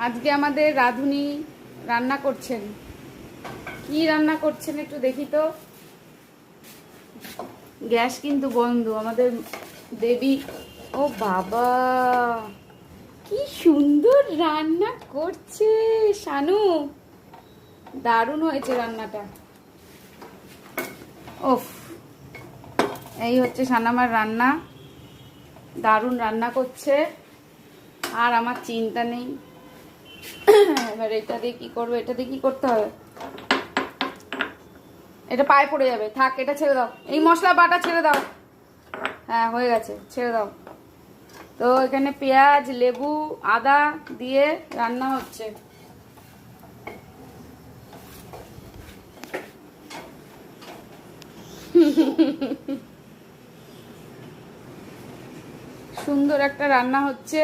আজকে আমাদের রাঁধুনি রান্না করছেন। কি রান্না করছেন একটু দেখি তো। গ্যাস কিন্তু বন্ধ আমাদের দেবী। ও বাবা, কি সুন্দর রান্না করছে শানু, দারুণ হয়েছে রান্নাটা। ওফ, এই হচ্ছে শানামার রান্না, দারুণ রান্না করছে। আর আমার চিন্তা নেই। এবার এটা দিয়ে কি করবো, এটা দিয়ে কি করতে হবে, এটা পায়ে পড়ে যাবে, থাক এটা ছেড়ে দাও, এই মশলা বাটা ছেড়ে দাও। হ্যাঁ হয়ে গেছে, ছেড়ে দাও। তো এখানে পেঁয়াজ, লেবু, আদা দিয়ে রান্না হচ্ছে। সুন্দর একটা রান্না হচ্ছে।